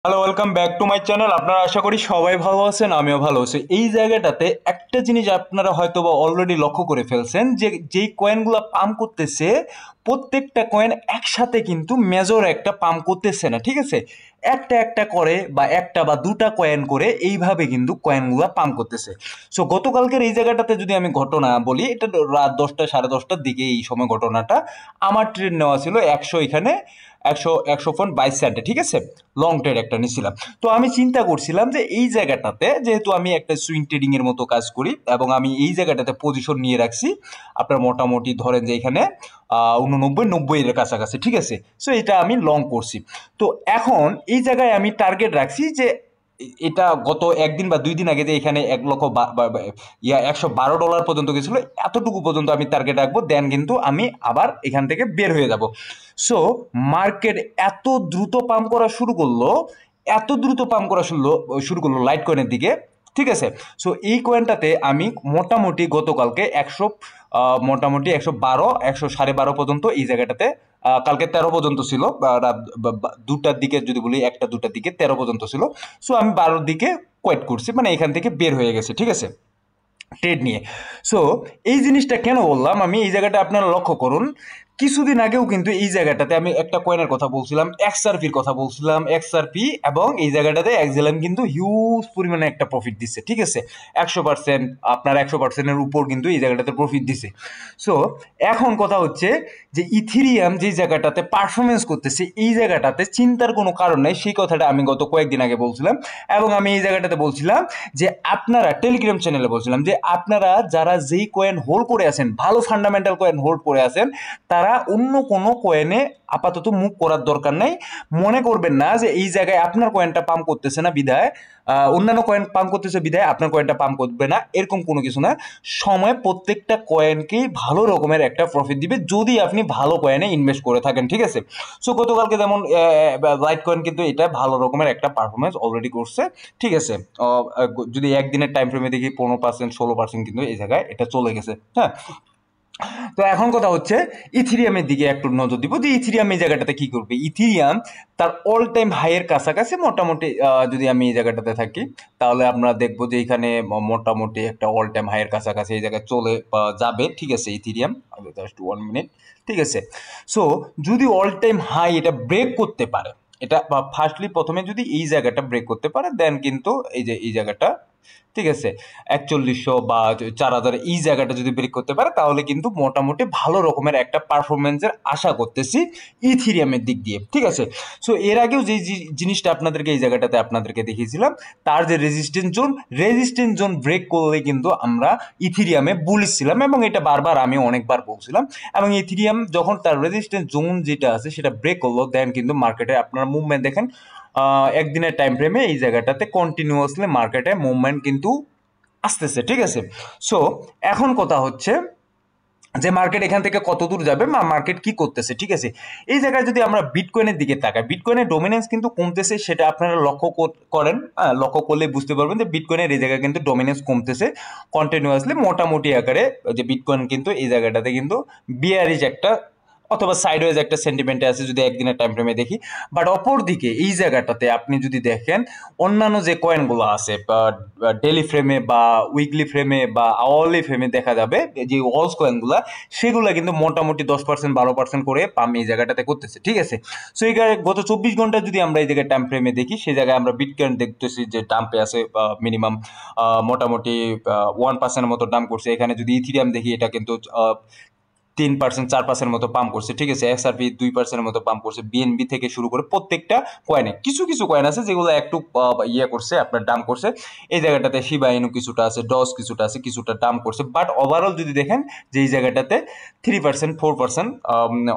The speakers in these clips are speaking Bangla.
Hello, welcome back to my channel. আপনারা আশা করি সবাই ভালো আছেন, আমিও ভালো আছি। এই জায়গাটাতে একটা জিনিস আপনারা হয়তো বা অলরেডি লক্ষ্য করে ফেলছেন যে যেই কয়েনগুলো পাম্প করতেছে, প্রত্যেকটা কয়েন একসাথে কিন্তু মেজর একটা পাম্প করতেছে না, ঠিক আছে? একটা একটা করে বা একটা বা দুটা কয়েন করে এইভাবে কিন্তু কয়েনগুলো পাম্প করতেছে। সো গতকালকের এই জায়গাটাতে যদি আমি ঘটনা বলি, এটা রাত 10টা 10:30টার দিকে এই সময় ঘটনাটা। আমার ট্রেড নেওয়া ছিল 100, এখানে 100.22 সেন্টে, ঠিক আছে? লং ট্রেড একটা নিছিলাম। তো আমি চিন্তা করছিলাম যে এই জায়গাটাতে যেহেতু আমি একটা সুইং ট্রেডিং এর মতো কাজ করি এবং আমি এই জায়গাটাতে পজিশন নিয়ে রাখছি, আপনার মোটামুটি ধরেন যে এখানে 89-90 এর কাছাকাছি, ঠিক আছে? সো এটা আমি লং করছি। তো এখন এই জায়গায় আমি টার্গেট রাখছি যে এটা গত একদিন বা 2 দিন আগে যে এখানে 112 ডলার পর্যন্ত গেছিল, এতটুকু পর্যন্ত আমি টার্গেট রাখবো, দেন কিন্তু আমি আবার এখান থেকে বের হয়ে যাব। সো মার্কেট এত দ্রুত পাম্প করা শুরু করলো, এত দ্রুত পাম্প করা শুরু করলো লাইট কয়েনের দিকে, ঠিক আছে? সো এই কয়েনটাতে আমি মোটামুটি গতকালকে মোটামুটি 112, 112.5 পর্যন্ত এই জায়গাটাতে, কালকে 13 পর্যন্ত ছিল, রাত 2টার দিকে যদি বলি, 1টা 2টার দিকে 13 পর্যন্ত ছিল। সো আমি 12-র দিকে কোয়েট করছি, মানে এখান থেকে বের হয়ে গেছে, ঠিক আছে, ট্রেড নিয়ে। সো এই জিনিসটা কেন বললাম, আমি এই জায়গাটা আপনারা লক্ষ্য করুন, কিছুদিন আগেও কিন্তু এই জায়গাটাতে আমি একটা কয়েনের কথা বলছিলাম, এক্সআরপির কথা বলছিলাম, এক্সআরপি, এবং এই জায়গাটাতে এক্সএলএম কিন্তু হিউজ পরিমাণে একটা প্রফিট দিচ্ছে, ঠিক আছে? 100%, আপনার 100%-এর উপর কিন্তু এই জায়গাটাতে প্রফিট দিছে। সো এখন কথা হচ্ছে যে ইথিরিয়াম যে জায়গাটাতে পারফরমেন্স করতেছে, এই জায়গাটাতে চিন্তার কোনো কারণ নেই, সেই কথাটা আমি গত কয়েকদিন আগে বলছিলাম। এবং আমি এই জায়গাটাতে বলছিলাম যে আপনারা টেলিগ্রাম চ্যানেলে বলছিলাম যে আপনারা যারা যেই কয়েন হোল্ড করে আছেন, ভালো ফান্ডামেন্টাল কয়েন হোল্ড করে আছেন, তারা অন্য কোনো কয়েনে আপাতত মুভ করার দরকার নেই। মনে করবেন না যে এই জায়গায় আপনার কয়েনটা পাম্প করতেছে না বিধায় অন্যান্য কয়েন পাম্প করতেছে বিধায় আপনার কয়েনটা পাম্প করবে না, এরকম কোনো কিছু না। সময় প্রত্যেকটা কয়েনকেই ভালো রকমের একটা প্রফিট দিবে যদি আপনি ভালো কয়েনে ইনভেস্ট করে থাকেন, ঠিক আছে? সো গতকালকে যেমন লাইট কয়েন কিন্তু এটা ভালো রকমের একটা পারফরমেন্স অলরেডি করছে, ঠিক আছে? যদি একদিনের টাইম ফ্রেমে দেখি 15%, 16% কিন্তু এই জায়গায় এটা চলে গেছে, হ্যাঁ। তো এখন কথা হচ্ছে ইথিরিয়ামের দিকে একটু নজর দিব যে ইথিরিয়াম এই জায়গাটাতে কি করবে। ইথিরিয়াম তার অল টাইম হাইয়ের কাছাকাছি মোটামুটি, যদি আমি এই জায়গাটাতে থাকি, তাহলে আমরা দেখবো যে এখানে মোটামুটি একটা অল টাইম হাইয়ের কাছাকাছি এই জায়গায় চলে যাবে, ঠিক আছে? ইথিরিয়াম, জাস্ট 1 মিনিট, ঠিক আছে? সো যদি অল টাইম হাই এটা ব্রেক করতে পারে, এটা ফার্স্টলি প্রথমে যদি এই জায়গাটা ব্রেক করতে পারে, দেন কিন্তু এই যে এই জায়গাটা, ঠিক আছে, 4100 বা 4000 এই জায়গাটা যদি ব্রেক করতে পারে, তাহলে কিন্তু মোটামুটি ভালো রকমের একটা পারফরমেন্সের আশা করতেছি ইথিরিয়ামের দিক দিয়ে, ঠিক আছে? সো এর আগেও যে জিনিসটা আপনাদেরকে এই জায়গাটাতে আপনাদেরকে দেখিয়েছিলাম, তার যে রেজিস্ট্যান্স জোন ব্রেক করলে কিন্তু আমরা ইথিরিয়ামে বুলিশ ছিলাম, এবং এটা বারবার আমি অনেকবার বলছিলাম। এবং ইথিরিয়াম যখন তার রেজিস্ট্যান্স জোন যেটা আছে সেটা ব্রেক করলো, দেন কিন্তু মার্কেটে আপনার মুভমেন্ট দেখেন, একদিনের টাইম ফ্রেমে এই জায়গাটাতে কন্টিনিউয়াসলি মার্কেটে মুভমেন্ট কিন্তু আসতেছে, ঠিক আছে? সো এখন কথা হচ্ছে যে মার্কেট এখান থেকে কত দূর যাবে বা মার্কেট কি করতেছে, ঠিক আছে? এই জায়গায় যদি আমরা বিটকয়েনের দিকে তাকাই, বিটকয়েনের ডমিনেন্স কিন্তু কমতেছে, সেটা আপনারা লক্ষ্য করেন, লক্ষ্য করলে বুঝতে পারবেন যে বিটকয়েনের এই জায়গায় কিন্তু ডমিনেন্স কমতেছে কন্টিনিউয়াসলি, মোটামুটি আকারে। যে বিটকয়েন কিন্তু এই জায়গাটাতে কিন্তু বিয়ারিশ একটা অথবা সাইডওয়েজ একটা সেন্টিমেন্টে আছে যদি একদিনের টাইম ফ্রেমে দেখি। বাট অপরদিকে এই জায়গাটাতে আপনি যদি দেখেন, অন্যান্য যে কয়েনগুলো আছে ডেলি ফ্রেমে বা উইকলি ফ্রেমে বা আওয়ারলি ফ্রেমে দেখা যাবে যে ওয়ালস কয়েনগুলো, সেগুলো কিন্তু মোটামুটি 10%, 12% করে পাম এই জায়গাটাতে করতেছে, ঠিক আছে? সো এই গত 24 ঘন্টা যদি আমরা এই জায়গায় টাইম ফ্রেমে দেখি, সেই জায়গায় আমরা বিটকয়েন দেখতেছি যে ডাম্পে আছে, মিনিমাম মোটামুটি 1%-এর মতো ডাম্প করছে। এখানে যদি ইথিরিয়াম দেখি, এটা কিন্তু 3%, 4% মতো পাম্প করছে, ঠিক আছে? এক্সআরপি 2%-এর মতো পাম্প করছে। বিএনবি থেকে শুরু করে প্রত্যেকটা কয়েনে, কিছু কিছু কয়েন আছে যেগুলো একটু ইয়ে করছে, আপনার ডাম্প করছে। এই জায়গাটাতে শিবা ইনু কিছুটা আছে, ডস কিছুটা আছে, কিছুটা ডাম্প করছে। বাট ওভারঅল যদি দেখেন যে এই জায়গাটাতে 3%, 4%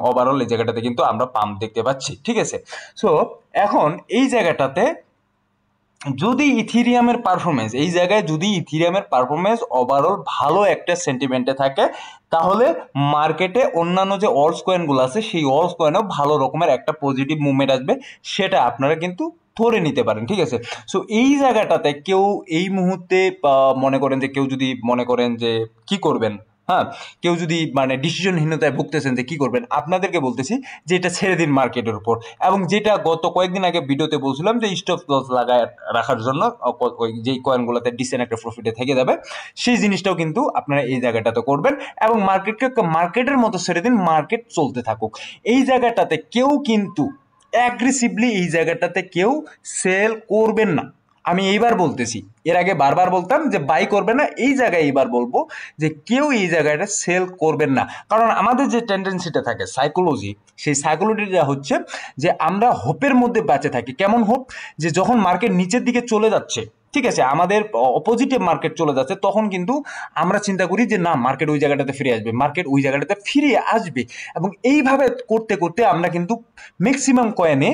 ওভারঅল এই জায়গাটাতে কিন্তু আমরা পাম্প দেখতে পাচ্ছি, ঠিক আছে? সো এখন এই জায়গাটাতে যদি ইথিরিয়ামের পারফরমেন্স, এই জায়গায় যদি ইথিরিয়ামের পারফরমেন্স ওভারঅল ভালো একটা সেন্টিমেন্টে থাকে, তাহলে মার্কেটে অন্যান্য যে অলস কয়েনগুলো আছে সেই অলস কয়েনেও ভালো রকমের একটা পজিটিভ মুভমেন্ট আসবে, সেটা আপনারা কিন্তু ধরে নিতে পারেন, ঠিক আছে? সো এই জায়গাটাতে কেউ এই মুহূর্তে মনে করেন যে কেউ যদি মনে করেন যে কি করবেন, হ্যাঁ, কেউ যদি মানে ডিসিশনহীনতায় ভুগতেছেন যে কি করবেন, আপনাদেরকে বলতেছি যে এটা ছেড়ে দিন মার্কেটের উপর। এবং যেটা গত কয়েকদিন আগে ভিডিওতে বলছিলাম যে স্টপ লস লাগায় রাখার জন্য যেই কয়েনগুলোতে ডিসেন্ট একটা প্রফিটে থেকে যাবে, সেই জিনিসটাও কিন্তু আপনারা এই জায়গাটাতে করবেন এবং মার্কেটকে মার্কেটের মতো ছেড়ে দিন, মার্কেট চলতে থাকুক। এই জায়গাটাতে কেউ কিন্তু অ্যাগ্রেসিভলি এই জায়গাটাতে কেউ সেল করবেন না। আমি এইবার বলতেছি, এর আগে বারবার বলতাম যে বাই করবে না, এই জায়গায় এইবার বলবো যে কেউ এই জায়গাটা সেল করবেন না। কারণ আমাদের যে টেন্ডেন্সিটা থাকে সাইকোলজি, সেই সাইকোলজিটা হচ্ছে যে আমরা হোপের মধ্যে বেঁচে থাকি। কেমন হোপ? যে যখন মার্কেট নিচের দিকে চলে যাচ্ছে, ঠিক আছে, আমাদের অপোজিটে মার্কেট চলে যাচ্ছে, তখন কিন্তু আমরা চিন্তা করি যে না, মার্কেট ওই জায়গাটাতে ফিরে আসবে, মার্কেট ওই জায়গাটাতে ফিরে আসবে। এবং এইভাবে করতে করতে আমরা কিন্তু ম্যাক্সিমাম কয়েনে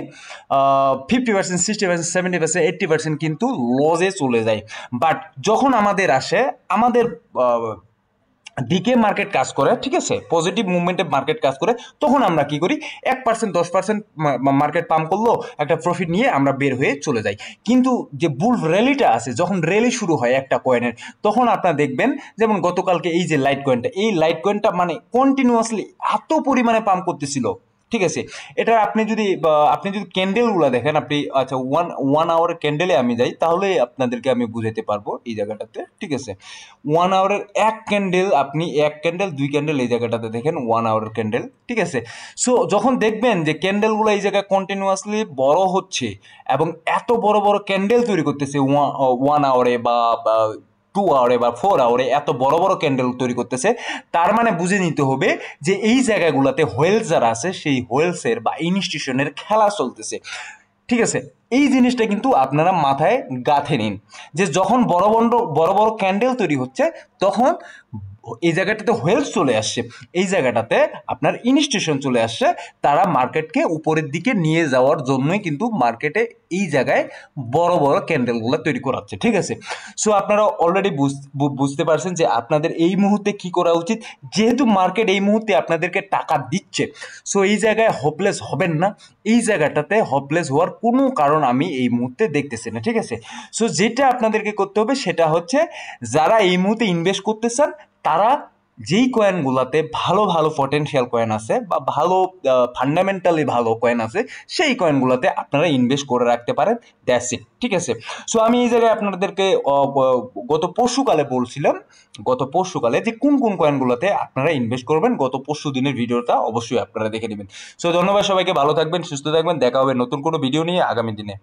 50%, 60%, 70%, 80% কিন্তু লসে চলে যায়। বাট যখন আমাদের আসে, আমাদের দিকে মার্কেট কাজ করে, ঠিক আছে, পজিটিভ মুভমেন্টে মার্কেট কাজ করে, তখন আমরা কি করি, 1%, 10% মার্কেট পাম্প করলো, একটা প্রফিট নিয়ে আমরা বের হয়ে চলে যাই। কিন্তু যে বুল র্যালিটা আছে, যখন র্যালি শুরু হয় একটা কয়েনের, তখন আপনারা দেখবেন, যেমন গতকালকে এই যে লাইট কয়েনটা, এই লাইট কয়েনটা মানে কন্টিনিউয়াসলি এত পরিমাণে পাম্প করতেছিল, ঠিক আছে। এটা আপনি যদি ক্যান্ডেলগুলো দেখেন, আপনি আচ্ছা ওয়ান আওয়ারের ক্যান্ডেলে আমি যাই, তাহলে আপনাদেরকে আমি বুঝাতে পারবো এই জায়গাটাতে, ঠিক আছে। ওয়ান আওয়ারের এক ক্যান্ডেল, আপনি এক ক্যান্ডেল, দুই ক্যান্ডেল এই জায়গাটাতে দেখেন, ওয়ান আওয়ারের ক্যান্ডেল, ঠিক আছে। সো যখন দেখবেন যে ক্যান্ডেলগুলো এই জায়গায় কন্টিনিউয়াসলি বড় হচ্ছে এবং এত বড় বড় ক্যান্ডেল তৈরি করতেছে ওয়ান আওয়ারে বা 2 আওয়ারে বা 4 আওয়ারে এত বড় বড় ক্যান্ডেল তৈরি করতেছে, তার মানে বুঝে নিতে হবে যে এই জায়গাগুলোতে হোয়েলস যারা আছে, সেই হোয়েলসের বা ইনস্টিটিউশনের খেলা চলতেছে, ঠিক আছে। এই জিনিসটা কিন্তু আপনারা মাথায় গাঁথে নিন যে যখন বড় বড় বড় ক্যান্ডেল তৈরি হচ্ছে, তখন এই জায়গাটাতে হোয়েলস চলে আসছে, এই জায়গাটাতে আপনার ইনস্টিটিউশন চলে আসছে, তারা মার্কেটকে উপরের দিকে নিয়ে যাওয়ার জন্যই কিন্তু মার্কেটে এই জায়গায় বড় বড় ক্যান্ডেলগুলো তৈরি করাচ্ছে, ঠিক আছে। সো আপনারা অলরেডি বুঝতে পারছেন যে আপনাদের এই মুহূর্তে কি করা উচিত। যেহেতু মার্কেট এই মুহূর্তে আপনাদেরকে টাকা দিচ্ছে, সো এই জায়গায় হোপলেস হবেন না, এই জায়গাটাতে হোপলেস হওয়ার কোনো কারণ আমি এই মুহূর্তে দেখতেছি না, ঠিক আছে। সো যেটা আপনাদেরকে করতে হবে সেটা হচ্ছে, যারা এই মুহূর্তে ইনভেস্ট করতে চান, তারা যেই কয়েনগুলোতে ভালো ভালো পটেনশিয়াল কয়েন আছে বা ভালো ফান্ডামেন্টালি ভালো কয়েন আছে, সেই কয়েনগুলোতে আপনারা ইনভেস্ট করে রাখতে পারেন, দ্যাটস ইট, ঠিক আছে। সো আমি এই জায়গায় আপনাদেরকে গত পরশুকালে যে কোন কোন কয়েনগুলোতে আপনারা ইনভেস্ট করবেন, গত পরশু দিনের ভিডিওটা অবশ্যই আপনারা দেখে নেবেন। সো ধন্যবাদ সবাইকে, ভালো থাকবেন, সুস্থ থাকবেন, দেখা হবে নতুন কোনো ভিডিও নিয়ে আগামী দিনে।